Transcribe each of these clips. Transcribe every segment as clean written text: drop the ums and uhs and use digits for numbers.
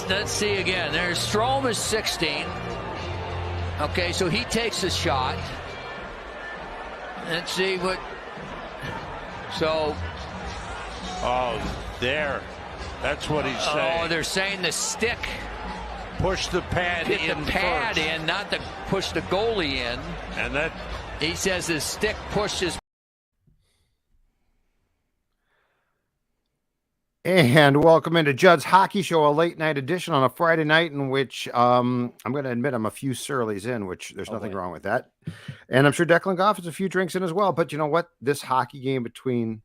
Let's see again. There's Strome is 16. Okay, so he takes a shot. Let's see what. So. Oh, there. That's what he's saying. Oh, they're saying the stick. Push the pad in. Hit the pad first. in, not to push the goalie in. And that. He says his stick pushes. And welcome into Judd's Hockey Show, a late night edition on a Friday night in which I'm going to admit I'm a few surlies in, which there's nothing wrong with that. And I'm sure Declan Goff is a few drinks in as well. But you know what? This hockey game between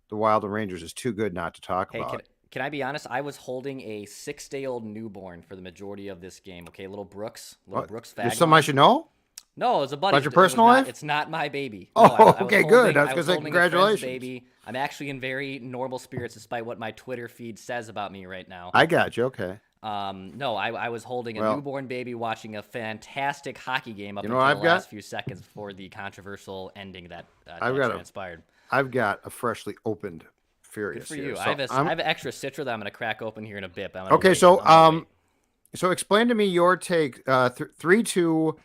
the Wild and Rangers is too good not to talk about. Can I be honest? I was holding a 6-day-old newborn for the majority of this game. Okay, little Brooks Fagg. There's something I should know? No, it's a buddy. About your personal life? It's not my baby. Oh, no, I okay, was good. I was holding going to say congratulations. Baby. I'm actually in very normal spirits despite what my Twitter feed says about me right now. I got you. Okay. No, I was holding a newborn baby watching a fantastic hockey game up until the last few seconds before the controversial ending that transpired. I've got a freshly opened Furious. Good for you. So I have an extra Citra that I'm going to crack open here in a bit. Okay, so explain to me your take. 3-2,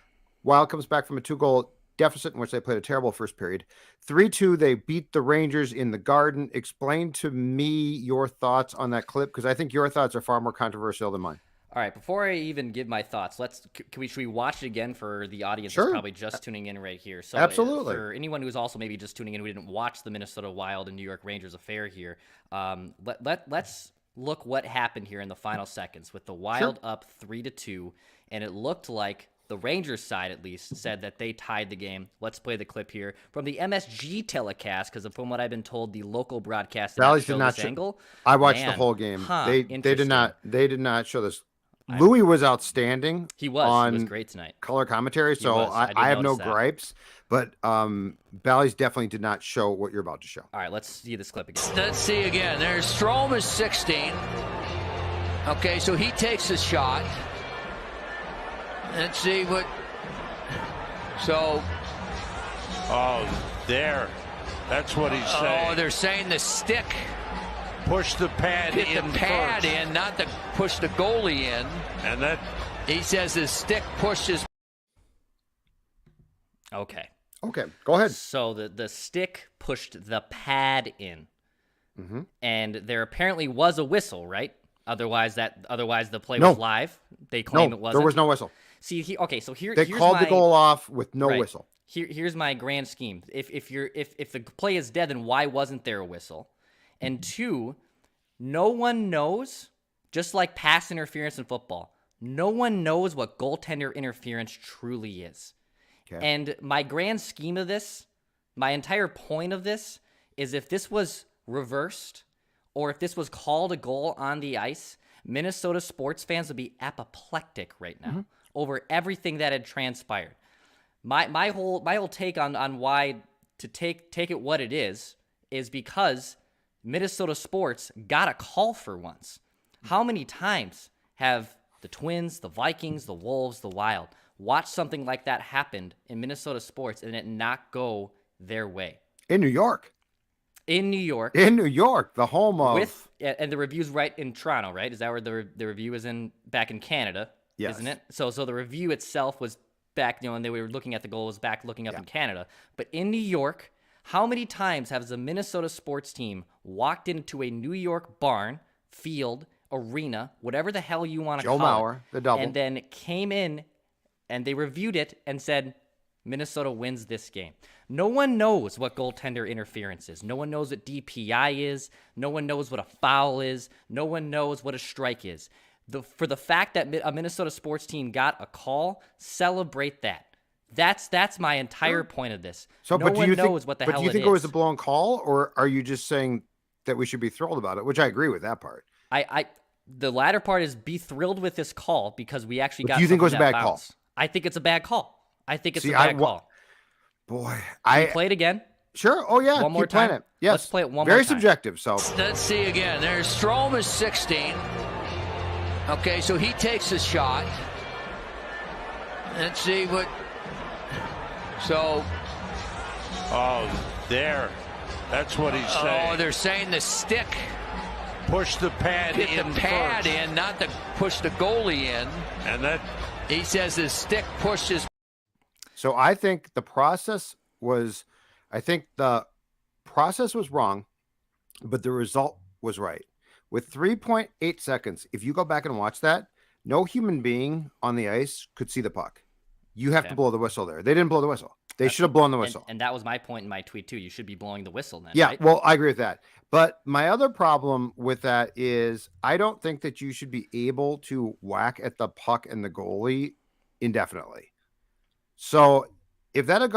Wild comes back from a 2-goal deficit in which they played a terrible first period. 3-2, they beat the Rangers in the Garden. Explain to me your thoughts on that clip, because I think your thoughts are far more controversial than mine. All right, before I even give my thoughts, should we watch it again for the audience Sure. that's probably just tuning in right here? So absolutely. For anyone who's also maybe just tuning in who didn't watch the Minnesota Wild and New York Rangers affair here, let's look what happened here in the final seconds with the Wild up 3-2, and it looked like the Rangers side, at least, said that they tied the game. Let's play the clip here from the MSG telecast, because from what I've been told, the local broadcast did not show this angle. I watched the whole game. They did not show this. Louis was outstanding. He was great tonight. Color commentary, so I have no gripes. But Bally's definitely did not show what you're about to show. All right, let's see this clip again. Let's see again. There's Strome is 16. Okay, so he takes a shot. Let's see what. So. Oh, there. That's what he's saying. Oh, they're saying the stick. Push the pad in. Hit the pad in, not to push the goalie in. And that. He says his stick pushes. Okay, go ahead. So the stick pushed the pad in, and there apparently was a whistle, right? Otherwise the play was live. They claim it wasn't. There was no whistle. See, so here's they called the goal off with no whistle. Here's my grand scheme. If the play is dead, then why wasn't there a whistle? And two, no one knows, just like pass interference in football, no one knows what goaltender interference truly is. Okay. And my grand scheme of this, my entire point of this, is if this was reversed or if this was called a goal on the ice, Minnesota sports fans would be apoplectic right now over everything that had transpired. My whole take on why to take it what it is because Minnesota sports got a call for once. How many times have the Twins, the Vikings, the Wolves, the Wild watched something like that happen in Minnesota sports and it not go their way? In New York. In New York, the home of... and the review's right in Toronto, right? Is that where the review is back in Canada, isn't it? So the review itself was back, and they were looking at the goal was back looking up in Canada. But in New York, how many times has the Minnesota sports team walked into a New York barn, field, arena, whatever the hell you want to call it, Joe Mauer, the double, and then came in and they reviewed it and said, Minnesota wins this game. No one knows what goaltender interference is. No one knows what DPI is. No one knows what a foul is. No one knows what a strike is. For the fact that a Minnesota sports team got a call, celebrate that. That's my entire point of this. So, no one knows what the hell it is. But do you think it was a blown call, or are you just saying that we should be thrilled about it? Which I agree with that part. The latter part is be thrilled with this call because we actually got. Do you think it was a bad call? I think it's a bad call. I think it's a bad call. Boy, Can you play it again? Sure. Oh yeah. One more time. It. Yes. Let's play it one more time. Very subjective. So let's see again. There's Strome is 16. Okay, so he takes a shot. Let's see what. So. Oh, there. That's what he's saying. Oh, they're saying the stick. push the pad Hit in the pad first. in, not to push the goalie in. And that He says his stick pushes. So I think the process was wrong, but the result was right. With 3.8 seconds, if you go back and watch that, no human being on the ice could see the puck. You have to blow the whistle there. They didn't blow the whistle. They should have blown the whistle. And that was my point in my tweet too. You should be blowing the whistle then. Yeah, right? well, I agree with that. But my other problem with that is I don't think that you should be able to whack at the puck and the goalie indefinitely. So if that had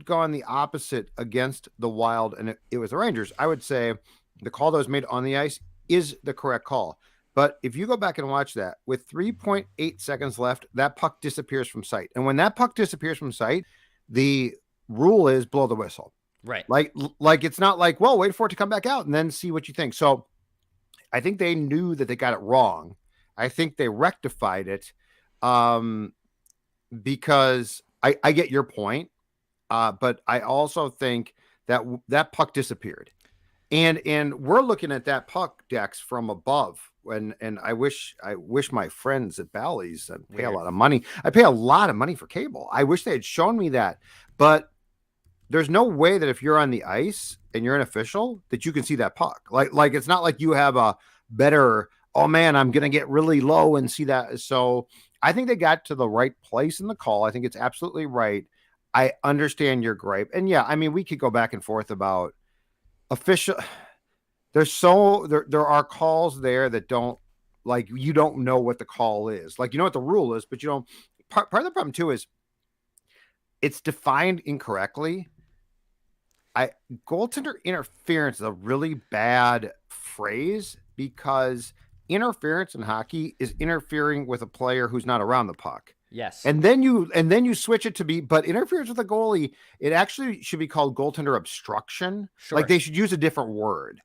gone the opposite against the Wild and it was the Rangers, I would say the call that was made on the ice is the correct call. But if you go back and watch that, with 3.8 seconds left, that puck disappears from sight. And when that puck disappears from sight, the rule is blow the whistle. Right. Like it's not like, well, wait for it to come back out and then see what you think. So I think they knew that they got it wrong. I think they rectified it because I get your point. But I also think that puck disappeared. And we're looking at that puck, Dex, from above. And I wish my friends at Bally's pay a lot of money. I pay a lot of money for cable. I wish they had shown me that. But there's no way that if you're on the ice and you're an official that you can see that puck. Like it's not like you have a better, oh man, I'm gonna get really low and see that. So I think they got to the right place in the call. I think it's absolutely right. I understand your gripe. And yeah, I mean, we could go back and forth about official. There are calls there that don't, like, you don't know what the call is. Like, you know what the rule is, but you don't. Part of the problem too is it's defined incorrectly. Goaltender interference is a really bad phrase because interference in hockey is interfering with a player who's not around the puck. Yes. And then you switch it to be, but interference with a goalie, it actually should be called goaltender obstruction. Sure. Like they should use a different word,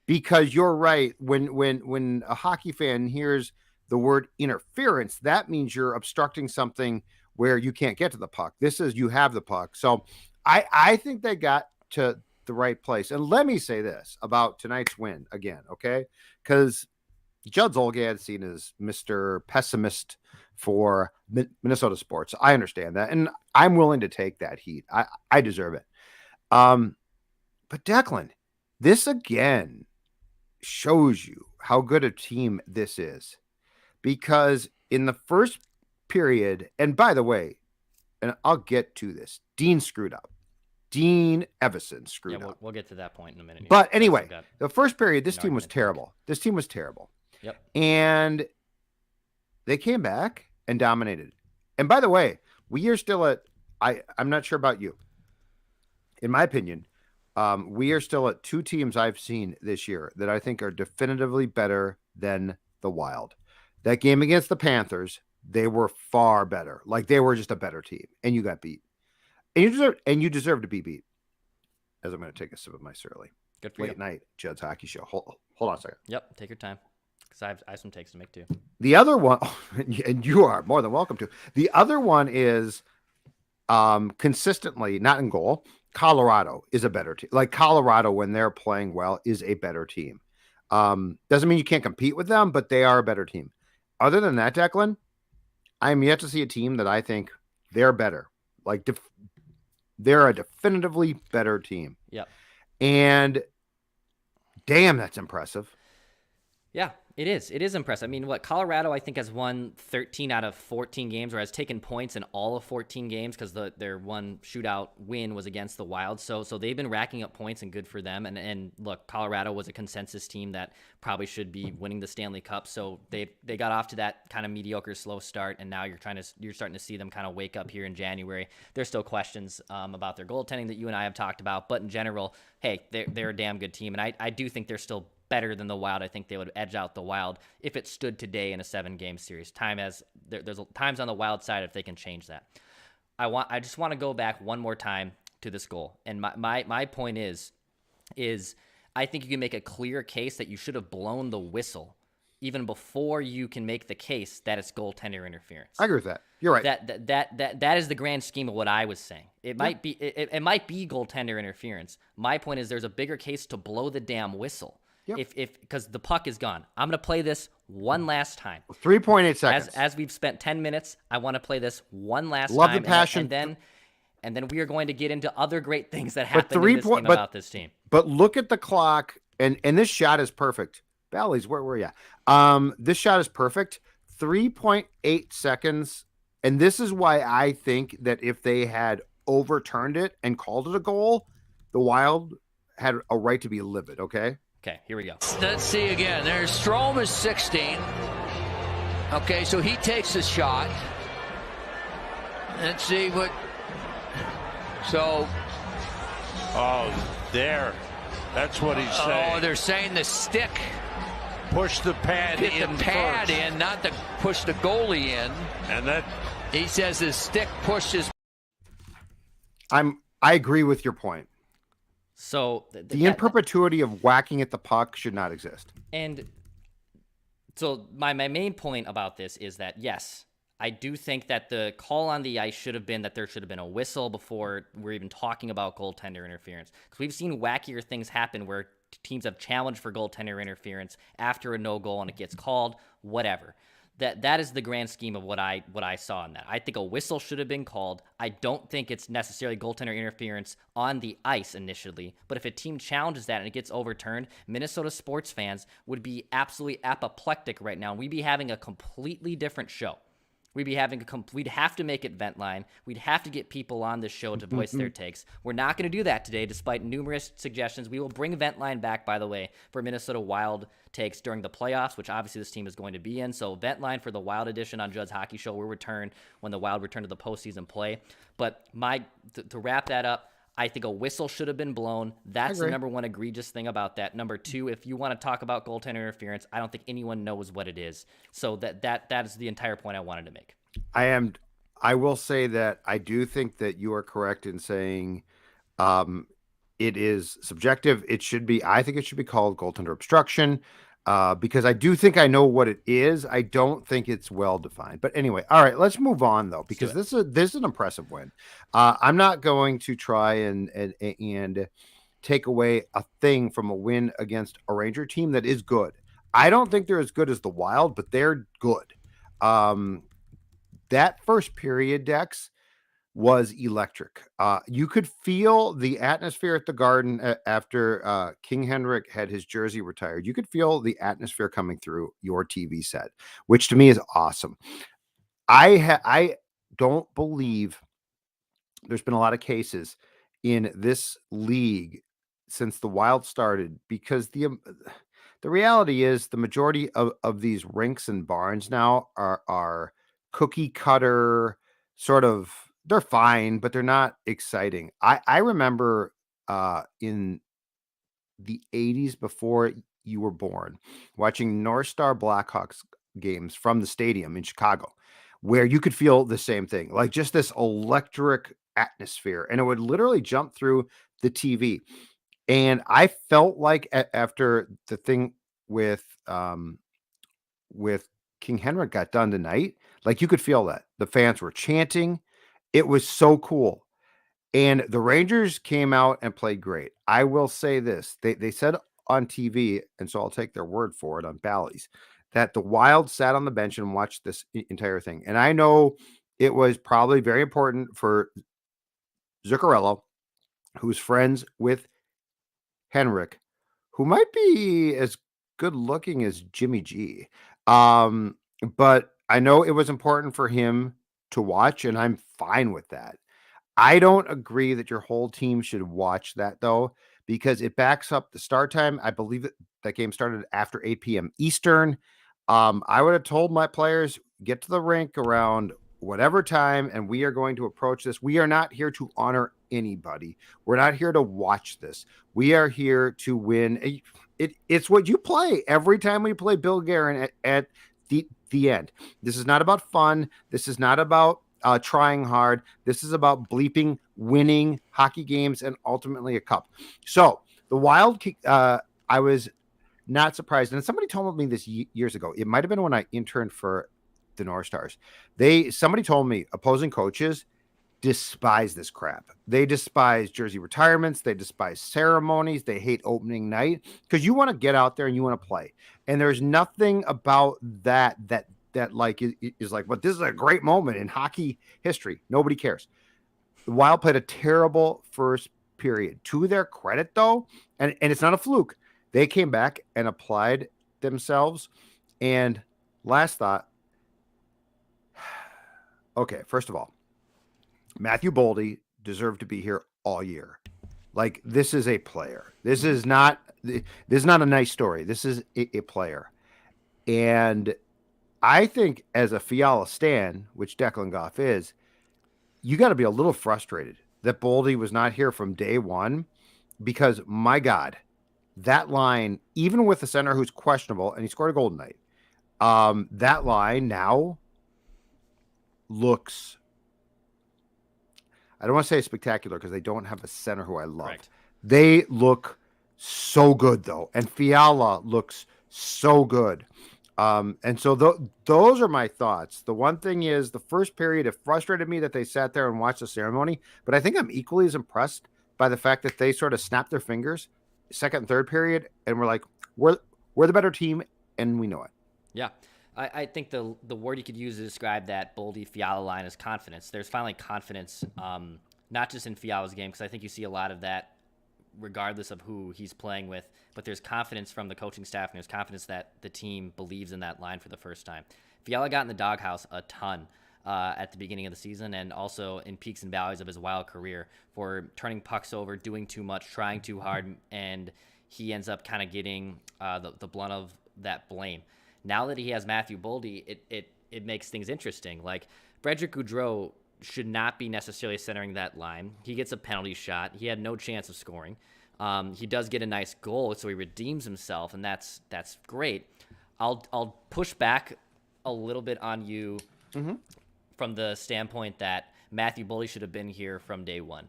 because you're right. When a hockey fan hears the word interference, that means you're obstructing something where you can't get to the puck. This is, you have the puck. So I think they got to the right place. And let me say this about tonight's win again, okay? Because Judd Zulgad seen as Mr. Pessimist for Minnesota sports. I understand that, and I'm willing to take that heat. I deserve it. But Declan, this again shows you how good a team this is, because in the first period, and by the way, and I'll get to this, Dean screwed up. Dean Evison screwed up. We'll get to that point in a minute. But anyway, the first period, this team was terrible. This team was terrible. Yep. And they came back and dominated. And by the way, we are still at, I'm not sure about you. In my opinion, we are still at two teams I've seen this year that I think are definitively better than the Wild. That game against the Panthers, they were far better. Like, they were just a better team, and you got beat. And you deserve to be beat. As I'm going to take a sip of my Surly. Good for Late you. night Judd's Hockey Show. Hold on a second. Yep. Take your time, because I have some takes to make too. The other one, and you are more than welcome to. The other one is consistently, not in goal, Colorado is a better team. Like, Colorado, when they're playing well, is a better team. Doesn't mean you can't compete with them, but they are a better team. Other than that, Declan, I'm yet to see a team that I think they're better. Like, they're a definitively better team. Yep. And damn, that's impressive. Yeah, it is. It is impressive. I mean, Colorado, I think, has won 13 out of 14 games, or has taken points in all of 14 games, because their one shootout win was against the Wild. So they've been racking up points, and good for them. And look, Colorado was a consensus team that probably should be winning the Stanley Cup. So they got off to that kind of mediocre, slow start, and now you're starting to see them kind of wake up here in January. There's still questions about their goaltending that you and I have talked about, but in general, hey, they're a damn good team, and I do think they're still better than the Wild. I think they would edge out the Wild if it stood today in a 7-game series. There's times on the Wild side if they can change that. I just want to go back one more time to this goal, and my point is I think you can make a clear case that you should have blown the whistle even before you can make the case that it's goaltender interference. I agree with that. You're right. That is the grand scheme of what I was saying. It might be goaltender interference. My point is there's a bigger case to blow the damn whistle. If because the puck is gone, I'm gonna play this one last time. 3.8 seconds. As we've spent 10 minutes, I want to play this one last Love time. the passion. And then we are going to get into other great things that happened in this game about this team. But look at the clock, and this shot is perfect. Bally's, where were you? This shot is perfect. 3.8 seconds. And this is why I think that if they had overturned it and called it a goal, the Wild had a right to be livid, okay? Okay, here we go. Let's see again. There's Strome is 16. Okay, so he takes a shot. Let's see what... So... Oh, there. That's what he's saying. Oh, they're saying the stick Push the pad hit in the pad first. in, not to push the goalie in. And that... He says his stick pushes... I agree with your point. So The in perpetuity of whacking at the puck should not exist. And so my main point about this is that, yes, I do think that the call on the ice should have been that there should have been a whistle before we're even talking about goaltender interference. Because we've seen wackier things happen where teams have challenged for goaltender interference after a no goal and it gets called, whatever. That is the grand scheme of what I saw in that. I think a whistle should have been called. I don't think it's necessarily goaltender interference on the ice initially, but if a team challenges that and it gets overturned, Minnesota sports fans would be absolutely apoplectic right now. We'd be having a completely different show. We'd have to make it vent line. We'd have to get people on this show to voice their takes. We're not going to do that today, despite numerous suggestions. We will bring vent line back, by the way, for Minnesota Wild takes during the playoffs, which obviously this team is going to be in. So vent line for the Wild edition on Judd's Hockey Show will return when the Wild return to the postseason play. But to wrap that up, I think a whistle should have been blown. That's the number one egregious thing about that. Number two, if you want to talk about goaltender interference, I don't think anyone knows what it is. So that is the entire point I wanted to make. I will say that I do think that you are correct in saying it is subjective. I think it should be called goaltender obstruction because I do think I know what it is. I don't think it's well defined. But anyway, all right, let's move on though, because this is an impressive win. I'm not going to try and take away a thing from a win against a Ranger team that is good. I don't think they're as good as the Wild, but they're good. That first period, Dex, was electric. You could feel the atmosphere at the Garden after King Henrik had his jersey retired. You could feel the atmosphere coming through your TV set, which to me is awesome. I don't believe there's been a lot of cases in this league since the Wild started, because the reality is the majority of these rinks and barns now are cookie cutter sort of. They're fine, but they're not exciting. I remember in the 80s, before you were born, watching North Star Blackhawks games from the stadium in Chicago, where you could feel the same thing, like just this electric atmosphere, and it would literally jump through the TV. And I felt like after the thing with King Henrik got done tonight, like you could feel that the fans were chanting. It was so cool. And the Rangers came out and played great. I will say this. They said on TV, and so I'll take their word for it on Bally's, that the Wild sat on the bench and watched this entire thing. And I know it was probably very important for Zuccarello, who's friends with Henrik, who might be as good looking as Jimmy G. But I know it was important for him to watch, and I'm fine with that. I don't agree that your whole team should watch that, though, because it backs up the start time. I believe that game started after 8 p.m. Eastern. I would have told my players, get to the rink around whatever time, and we are going to approach this. We are not here to honor anybody. We're not here to watch this. We are here to win. It's what you play every time we play Bill Guerin at the end. This is not about fun. This is not about trying hard. This is about bleeping winning hockey games and ultimately a cup. So the Wild, I was not surprised. And somebody told me this years ago. It might have been when I interned for the North Stars. Somebody told me opposing coaches despise this crap. They despise jersey retirements. They despise ceremonies. They hate opening night because you want to get out there and you want to play. And there's nothing about that like is like, but this is a great moment in hockey history. Nobody cares. The Wild played a terrible first period. To their credit, though, and it's not a fluke, they came back and applied themselves. And last thought, okay, first of all, Matthew Boldy deserved to be here all year. Like, this is a player. This is not a nice story. This is a player. And I think as a Fiala stan, which Declan Goff is, you got to be a little frustrated that Boldy was not here from day one because, my God, that line, even with the center who's questionable, and he scored a golden night, that line now looks, I don't want to say spectacular because they don't have a center who I love. Correct. They look so good, though, and Fiala looks so good. And so those are my thoughts. The one thing is the first period, it frustrated me that they sat there and watched the ceremony, but I think I'm equally as impressed by the fact that they sort of snapped their fingers second and third period and we're like, we're the better team and we know it. Yeah. I think the word you could use to describe that Boldy Fiala line is confidence. There's finally confidence, not just in Fiala's game, because I think you see a lot of that regardless of who he's playing with, but there's confidence from the coaching staff and there's confidence that the team believes in that line for the first time. Fiala got in the doghouse a ton at the beginning of the season and also in peaks and valleys of his Wild career for turning pucks over, doing too much, trying too hard, and he ends up kind of getting the blunt of that blame. Now that he has Matthew Boldy, it makes things interesting. Like, Frederick Gaudreau should not be necessarily centering that line. He gets a penalty shot. He had no chance of scoring. He does get a nice goal, so he redeems himself, and that's great. I'll push back a little bit on you from the standpoint that Matthew Boldy should have been here from day one.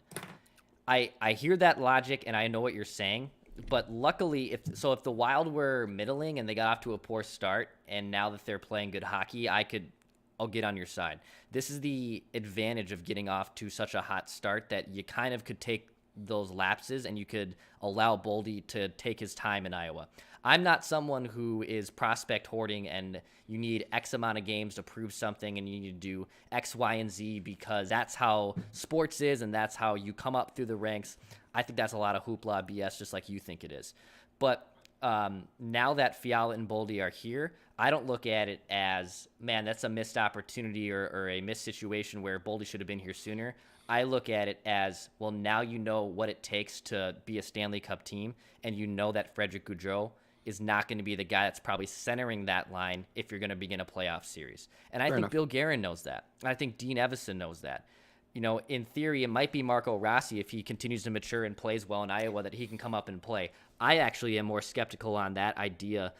I hear that logic, and I know what you're saying. But luckily, if the Wild were middling and they got off to a poor start, and now that they're playing good hockey, I'll get on your side. This is the advantage of getting off to such a hot start that you kind of could take those lapses and you could allow Boldy to take his time in Iowa. I'm not someone who is prospect hoarding and you need X amount of games to prove something and you need to do X, Y, and Z because that's how sports is and that's how you come up through the ranks. I think that's a lot of hoopla BS, just like you think it is. But now that Fiala and Boldy are here, I don't look at it as, man, that's a missed opportunity or a missed situation where Boldy should have been here sooner. I look at it as, well, now you know what it takes to be a Stanley Cup team, and you know that Frederick Gaudreau is not going to be the guy that's probably centering that line if you're going to begin a playoff series. And I think Bill Guerin knows that. I think Dean Evison knows that. You know, in theory, it might be Marco Rossi if he continues to mature and plays well in Iowa that he can come up and play. I actually am more skeptical on that idea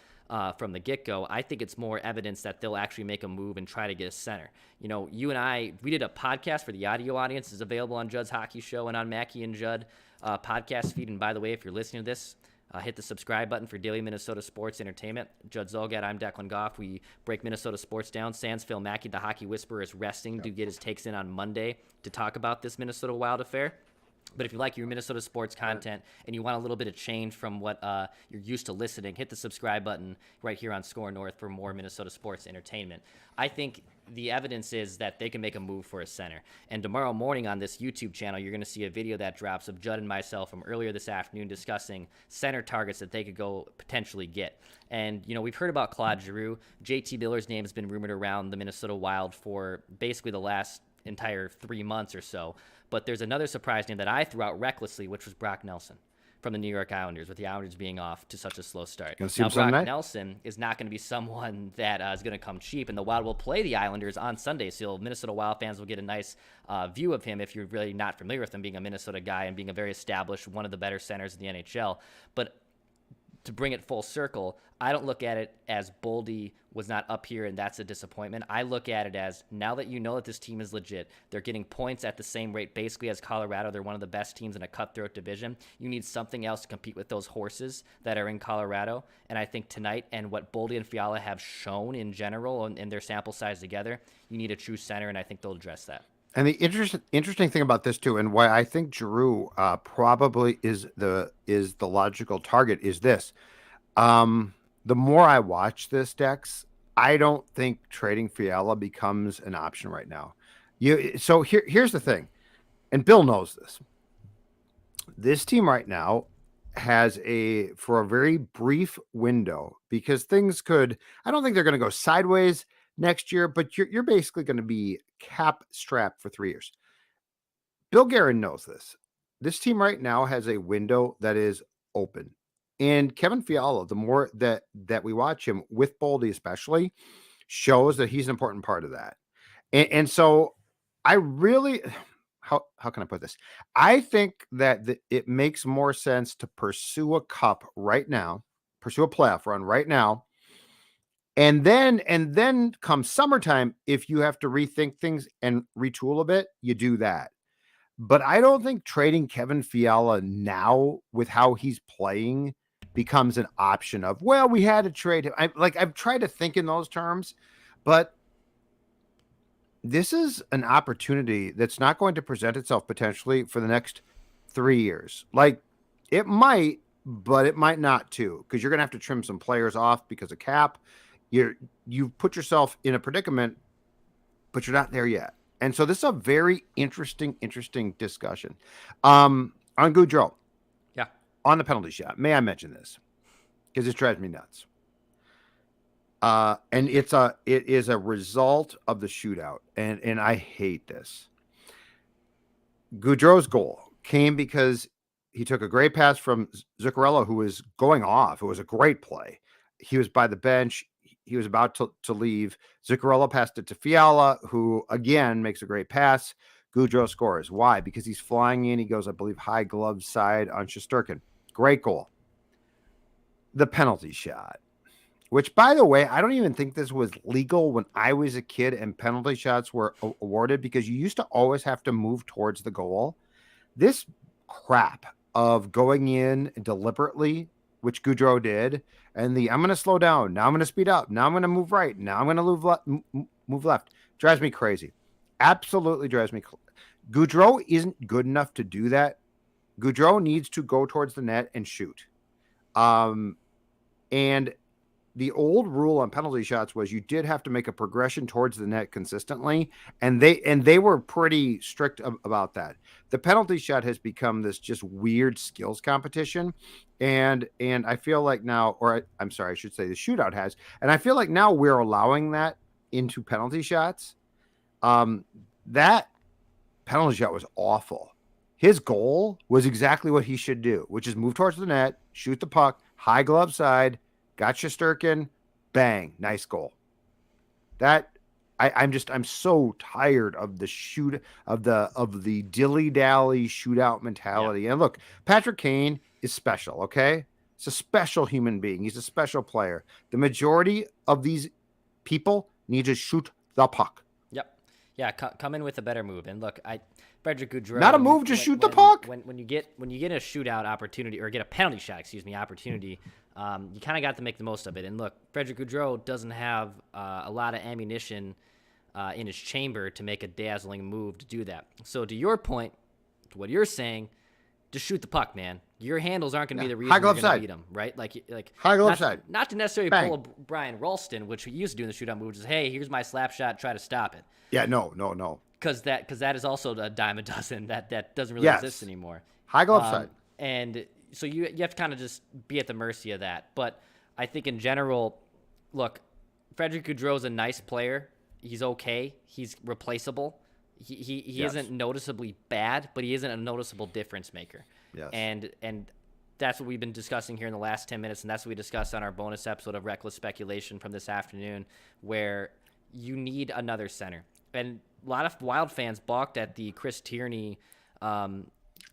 from the get-go. I think it's more evidence that they'll actually make a move and try to get a center. You know, you and I, we did a podcast for the audio audience. It's available on Judd's Hockey Show and on Mackey and Judd podcast feed. And by the way, if you're listening to this, hit the subscribe button for Daily Minnesota Sports Entertainment. Judd Zolgad, I'm Declan Goff. We break Minnesota sports down. Sans Phil Mackey, the Hockey Whisperer, is resting to get his takes in on Monday to talk about this Minnesota Wild affair. But if you like your Minnesota sports content and you want a little bit of change from what you're used to listening, hit the subscribe button right here on Score North for more Minnesota sports entertainment. I think the evidence is that they can make a move for a center. And tomorrow morning on this YouTube channel, you're going to see a video that drops of Judd and myself from earlier this afternoon discussing center targets that they could go potentially get. And, you know, we've heard about Claude Giroux. JT Miller's name has been rumored around the Minnesota Wild for basically the last entire 3 months or so. But there's another surprise name that I threw out recklessly, which was Brock Nelson from the New York Islanders, with the Islanders being off to such a slow start. Now, Brock Nelson is not going to be someone that is going to come cheap, and the Wild will play the Islanders on Sunday, so Minnesota Wild fans will get a nice view of him if you're really not familiar with him, being a Minnesota guy and being a very established, one of the better centers in the NHL. But to bring it full circle, I don't look at it as Boldy was not up here and that's a disappointment. I look at it as, now that you know that this team is legit, they're getting points at the same rate basically as Colorado. They're one of the best teams in a cutthroat division. You need something else to compete with those horses that are in Colorado. And I think tonight, and what Boldy and Fiala have shown in general and their sample size together, you need a true center, and I think they'll address that. And the interesting thing about this too, and why I think Giroux probably is the logical target is this. The more I watch this, Dex, I don't think trading Fiala becomes an option right now. So here's the thing, and Bill knows this. This team right now has for a very brief window, because things could, I don't think they're going to go sideways next year, but you're basically going to be cap strapped for 3 years. Bill Guerin knows this. This team right now has a window that is open. And Kevin Fiala, the more that we watch him with Boldy especially, shows that he's an important part of that. And so I really, how can I put this? I think that it makes more sense to pursue a cup right now, pursue a playoff run right now, and then come summertime, if you have to rethink things and retool a bit, you do that. But I don't think trading Kevin Fiala now with how he's playing becomes an option of, well, we had to trade him. I've tried to think in those terms, but this is an opportunity that's not going to present itself potentially for the next 3 years. Like, it might, but it might not too, because you're going to have to trim some players off because of cap. You've put yourself in a predicament, but you're not there yet. And so this is a very interesting discussion. On Goudreau. Yeah. On the penalty shot. May I mention this? Because it drives me nuts. And it is a result of the shootout. And I hate this. Goudreau's goal came because he took a great pass from Zuccarello, who was going off. It was a great play. He was by the bench. He was about to leave. Zuccarello passed it to Fiala, who, again, makes a great pass. Goudreau scores. Why? Because he's flying in. He goes, I believe, high glove side on Shesterkin. Great goal. The penalty shot, which, by the way, I don't even think this was legal when I was a kid and penalty shots were awarded, because you used to always have to move towards the goal. This crap of going in deliberately, which Goudreau did, and I'm going to slow down, now I'm going to speed up, now I'm going to move right, now I'm going to move left, drives me crazy. Absolutely drives me. Goudreau isn't good enough to do that. Goudreau needs to go towards the net and shoot. And the old rule on penalty shots was you did have to make a progression towards the net consistently, and they were pretty strict about that. The penalty shot has become this just weird skills competition, and I feel like now, I'm sorry, I should say the shootout has, and I feel like now we're allowing that into penalty shots. That penalty shot was awful. His goal was exactly what he should do, which is move towards the net, shoot the puck, high glove side, got Shesterkin, bang, nice goal. That I'm so tired of the dilly-dally shootout mentality. Yeah. And look, Patrick Kane is special, okay? It's a special human being. He's a special player. The majority of these people need to shoot the puck. Yep. Yeah, come in with a better move. And look, Frederick Goudreau. Not a move, just shoot the puck. When you get a shootout opportunity, or get a penalty shot, opportunity, you kind of got to make the most of it. And look, Frederick Goudreau doesn't have a lot of ammunition in his chamber to make a dazzling move to do that. So to your point, to what you're saying, just shoot the puck, man. Your handles aren't going to be the reason you're going to beat them, right? Like high glove side. Not to necessarily pull a Brian Ralston, which we used to do in the shootout move, which is, hey, here's my slap shot, try to stop it. Yeah, no. Because that is also a dime a dozen that doesn't really exist anymore. High glove side. And so you have to kind of just be at the mercy of that. But I think in general, look, Frederick Goudreau is a nice player. He's okay. He's replaceable. He isn't noticeably bad, but he isn't a noticeable difference maker. Yes. And that's what we've been discussing here in the last 10 minutes, and that's what we discussed on our bonus episode of Reckless Speculation from this afternoon, where you need another center. And a lot of Wild fans balked at the Chris Tierney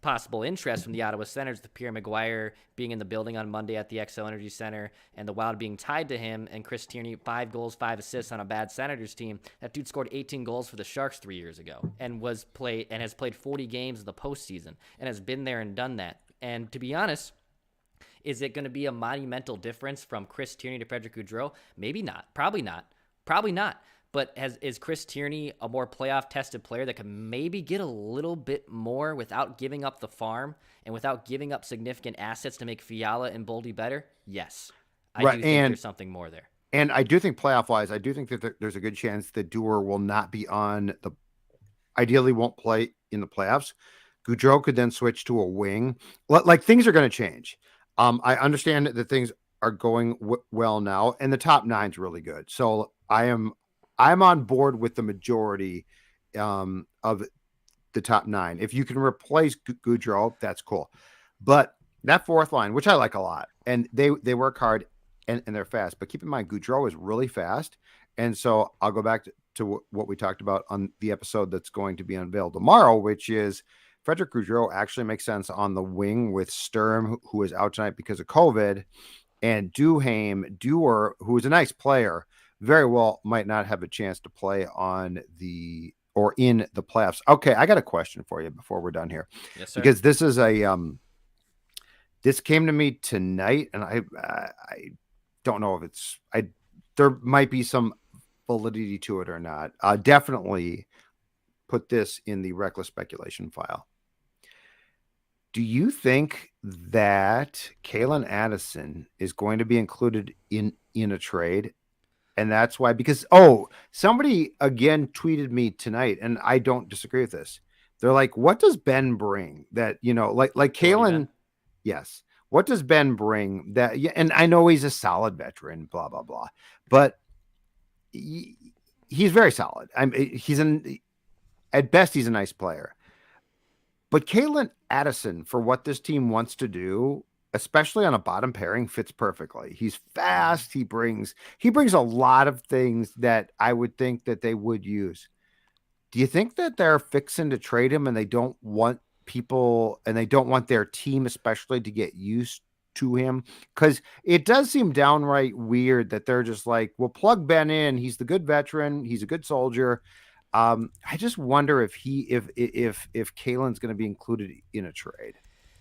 possible interest from the Ottawa Senators, the Pierre Maguire being in the building on Monday at the Xcel Energy Center, and the Wild being tied to him, and Chris Tierney, 5 goals, 5 assists on a bad Senators team. That dude scored 18 goals for the Sharks 3 years ago, and has played 40 games in the postseason, and has been there and done that. And to be honest, is it going to be a monumental difference from Chris Tierney to Frederick Goudreau? Maybe not. Probably not. But is Chris Tierney a more playoff tested player that can maybe get a little bit more without giving up the farm and without giving up significant assets to make Fiala and Boldy better? Yes. I do think there's something more there. And I do think playoff wise, I do think that there's a good chance that Dewar will not be ideally won't play in the playoffs. Goudreau could then switch to a wing. Like things are going to change. I understand that things are going well now, and the top nine's really good. So I'm on board with the majority of the top nine. If you can replace Goudreau, that's cool. But that fourth line, which I like a lot, and they work hard and they're fast. But keep in mind, Goudreau is really fast. And so I'll go back to what we talked about on the episode that's going to be unveiled tomorrow, which is Frederick Goudreau actually makes sense on the wing with Sturm, who is out tonight because of COVID, and Dewar, who is a nice player, very well might not have a chance to play in the playoffs. Okay, I got a question for you before we're done here. Yes, sir. Because this is this came to me tonight, and I don't know if there might be some validity to it or not. Definitely put this in the reckless speculation file. Do you think that Calen Addison is going to be included in a trade? And that's why, because, somebody again tweeted me tonight, and I don't disagree with this. They're like, what does Ben bring that, like Calen? Yes. What does Ben bring that? Yeah. And I know he's a solid veteran, blah, blah, blah, but he's very solid. At best, he's a nice player. But Calen Addison, for what this team wants to do, especially on a bottom pairing, fits perfectly. He's fast. He brings a lot of things that I would think that they would use. Do you think that they're fixing to trade him and they don't want people and they don't want their team especially to get used to him? Because it does seem downright weird that they're just like, we'll plug Ben in. He's the good veteran. He's a good soldier. I just wonder if Calen's going to be included in a trade.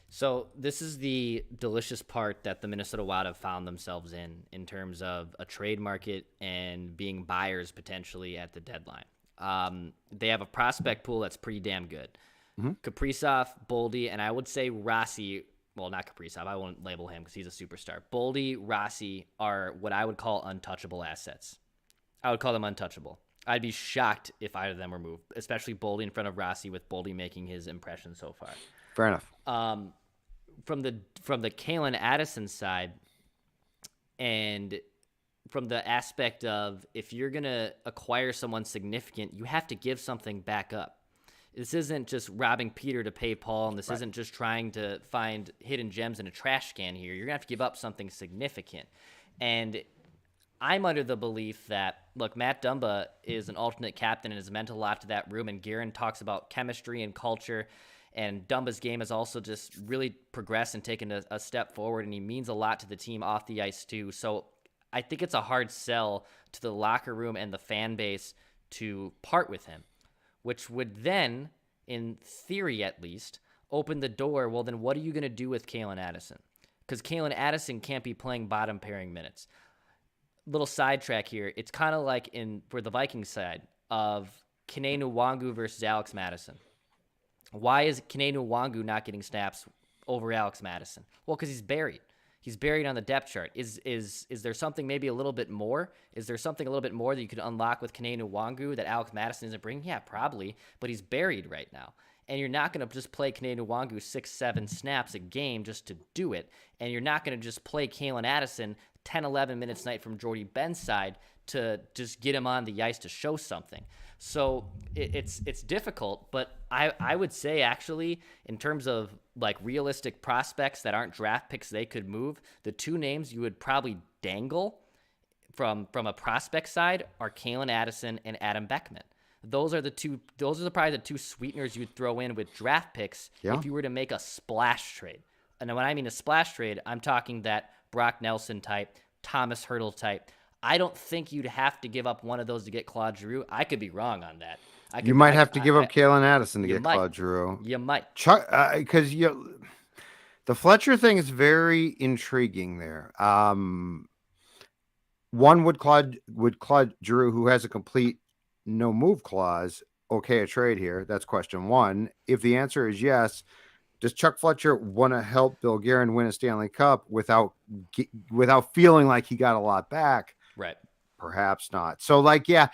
So this is the delicious part that the Minnesota Wild have found themselves in terms of a trade market and being buyers potentially at the deadline. They have a prospect pool that's pretty damn good. Mm-hmm. Kaprizov, Boldy, and I would say Rossi. Well, not Kaprizov. I won't label him because he's a superstar. Boldy, Rossi are what I would call untouchable assets. I would call them untouchable. I'd be shocked if either of them were moved, especially Boldy in front of Rossi, with Boldy making his impression so far. Fair enough. From the Calen Addison side, and from the aspect of if you're going to acquire someone significant, you have to give something back up. This isn't just robbing Peter to pay Paul, and this isn't just trying to find hidden gems in a trash can here. You're going to have to give up something significant. And I'm under the belief that, look, Matt Dumba is an alternate captain and has meant a lot to that room, and Guerin talks about chemistry and culture, and Dumba's game has also just really progressed and taken a step forward, and he means a lot to the team off the ice too. So I think it's a hard sell to the locker room and the fan base to part with him, which would then, in theory at least, open the door. Well, then what are you going to do with Calen Addison? Because Calen Addison can't be playing bottom pairing minutes. Little sidetrack here. It's kind of like for the Vikings side of Kane Nwangu versus Alex Madison. Why is Kane Nwangu not getting snaps over Alex Madison? Well, because he's buried. He's buried on the depth chart. Is there something maybe a little bit more? Is there something a little bit more that you could unlock with Kane Nwangu that Alex Madison isn't bringing? Yeah, probably. But he's buried right now. And you're not going to just play Kane Nwangu 6-7 snaps a game just to do it. And you're not going to just play Calen Addison 10-11 minutes a night from Jordy Ben's side to just get him on the ice to show something. So it's difficult, but I would say actually in terms of like realistic prospects that aren't draft picks they could move, the two names you would probably dangle from a prospect side are Calen Addison and Adam Beckman. Those are probably the two sweeteners you'd throw in with draft picks if you were to make a splash trade. And when I mean a splash trade, I'm talking that Brock Nelson type, Thomas Hertl type. I don't think you'd have to give up one of those to get Claude Giroux. I could be wrong on that. You might have to give up Calen Addison to get Claude Giroux. You might. Because the Fletcher thing is very intriguing there. One, would Claude Giroux, who has a complete no move clause, okay a trade here? That's question one. If the answer is yes, does Chuck Fletcher want to help Bill Guerin win a Stanley Cup without feeling like he got a lot back? Right. Perhaps not. So, like, yeah,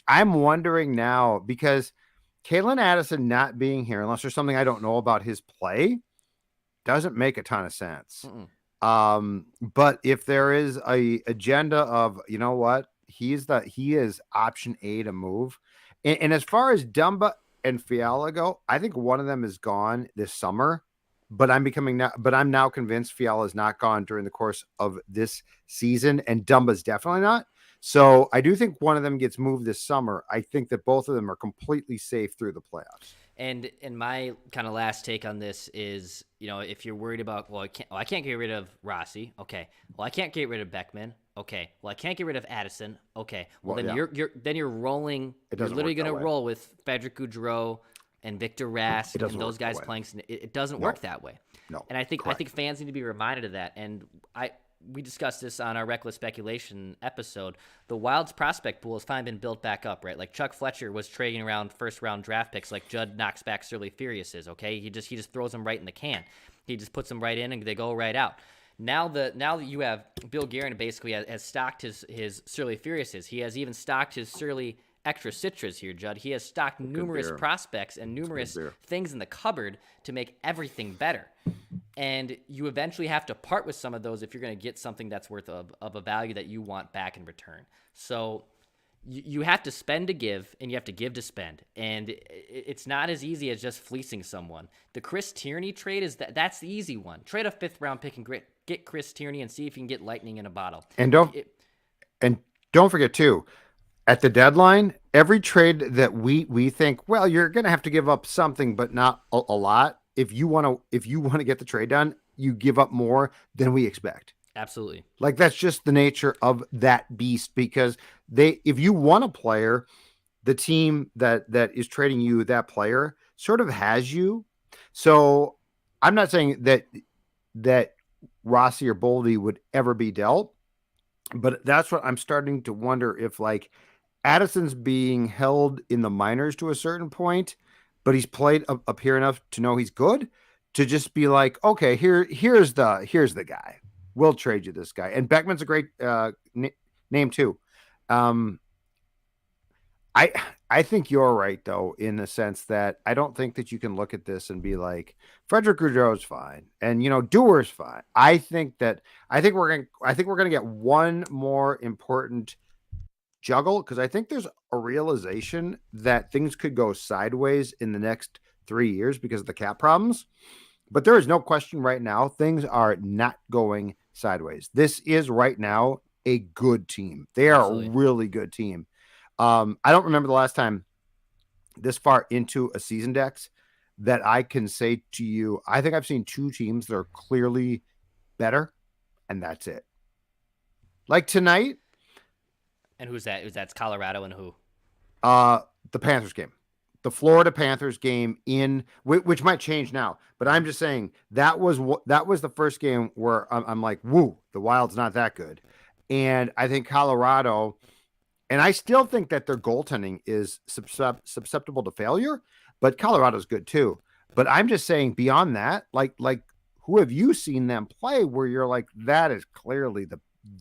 I'm wondering now, because Calen Addison not being here, unless there's something I don't know about his play, doesn't make a ton of sense. But if there is a agenda of, you know what, he is option A to move. And as far as Dumba and Fiala go, I think one of them is gone this summer, but I'm now convinced Fiala is not gone during the course of this season, and Dumba's definitely not. So I do think one of them gets moved this summer. I think that both of them are completely safe through the playoffs. And my kind of last take on this is, if you're worried about, I can't get rid of Rossi. Okay. Well, I can't get rid of Beckman. Okay. Well, I can't get rid of Addison. Okay. Well, then you're rolling. You're literally going to roll with Frederic Gaudreau and Victor Rask and those guys playing. It doesn't work that way. No. And I think fans need to be reminded of that. And we discussed this on our Reckless Speculation episode. The Wild's prospect pool has finally been built back up, right? Like Chuck Fletcher was trading around first-round draft picks like Judd knocks back Surly Furiouses, okay? He just throws them right in the can. He just puts them right in and they go right out. Now that you have Bill Guerin basically has stocked his Surly Furiouses. He has even stocked his Surly Extra Citras here, Judd. He has stocked numerous prospects and numerous things in the cupboard to make everything better. And you eventually have to part with some of those if you're going to get something that's worth of a value that you want back in return. So you have to spend to give, and you have to give to spend. And it's not as easy as just fleecing someone. The Chris Tierney trade that's the easy one. Trade a 5th round pick and get Chris Tierney and see if you can get lightning in a bottle. And don't forget too, at the deadline, every trade that we think, well, you're going to have to give up something, but not a lot. If you want to get the trade done, you give up more than we expect. Absolutely. Like, that's just the nature of that beast, because if you want a player, the team that is trading you that player sort of has you. So I'm not saying that Rossi or Boldy would ever be dealt, but that's what I'm starting to wonder, if like Addison's being held in the minors to a certain point, but he's played up here enough to know he's good, to just be like, okay, here's the guy. We'll trade you this guy. And Beckman's a great name too. I think you're right, though, in the sense that I don't think that you can look at this and be like, Frederic Gaudreau's fine, and Dewar's fine. I think we're gonna get one more important juggle, because I think there's a realization that things could go sideways in the next 3 years because of the cap problems. But there is no question right now, things are not going sideways. This is right now a good team. They are Absolutely. A really good team. I don't remember the last time this far into a season, Dex, that I can say to you, I think I've seen 2 teams that are clearly better, and that's it. Like tonight. And who's that? That's Colorado and who? The Panthers game. The Florida Panthers game which might change now, but I'm just saying that was the first game where I'm like, woo, the Wild's not that good. And I think Colorado, and I still think that their goaltending is susceptible to failure, but Colorado's good too. But I'm just saying, beyond that, like who have you seen them play where you're like, that is clearly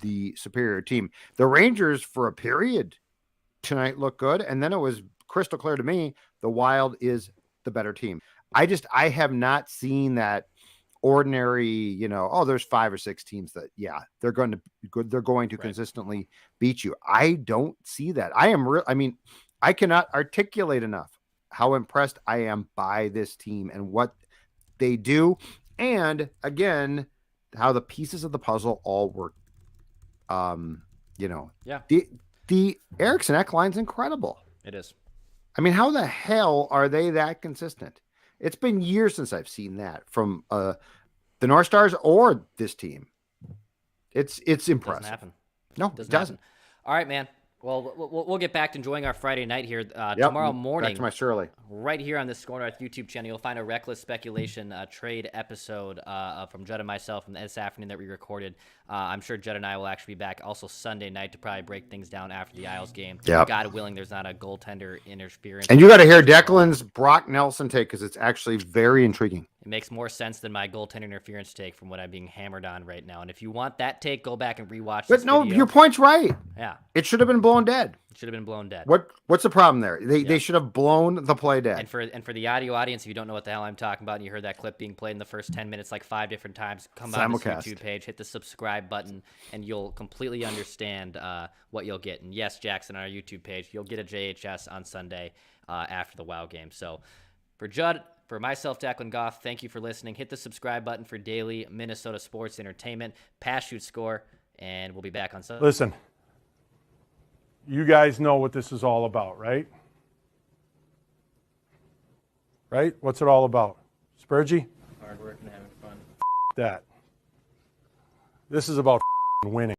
the superior team? The Rangers for a period tonight looked good, and then it was crystal clear to me the Wild is the better team. I have not seen that ordinary, there's 5 or 6 teams that, they're going to consistently beat you. I don't see that. I cannot articulate enough how impressed I am by this team and what they do. And again, how the pieces of the puzzle all work. The Eriksson Ek line's incredible. It is. How the hell are they that consistent? It's been years since I've seen that from the North Stars or this team. It's impressive. Doesn't happen. No, it doesn't. All right, man. Well, we'll get back to enjoying our Friday night here. Tomorrow morning, back to my Shirley. right here on the Score North YouTube channel, you'll find a Reckless Speculation trade episode from Judd and myself from this afternoon that we recorded. I'm sure Judd and I will actually be back also Sunday night to probably break things down after the Isles game. Yep. God willing, there's not a goaltender interference. And you got to hear Declan's Brock Nelson take because it's actually very intriguing. It makes more sense than my goaltender interference take from what I'm being hammered on right now. And if you want that take, go back and rewatch this But no, video. your point's right. Yeah. It should have been blown dead. It should have been blown dead. What's the problem there? They should have blown the play dead. And for the audio audience, if you don't know what the hell I'm talking about and you heard that clip being played in the first 10 minutes like 5 different times, come on this YouTube page, hit the subscribe button, and you'll completely understand what you'll get. And yes, Jackson, on our YouTube page, you'll get a JHS on Sunday after the WoW game. So for Judd, for myself, Declan Goff, thank you for listening. Hit the subscribe button for daily Minnesota sports entertainment. Pass, shoot, score, and we'll be back on Sunday. Listen, you guys know what this is all about, right? Right? What's it all about? Spurgey? Hard work and having fun. That. This is about winning.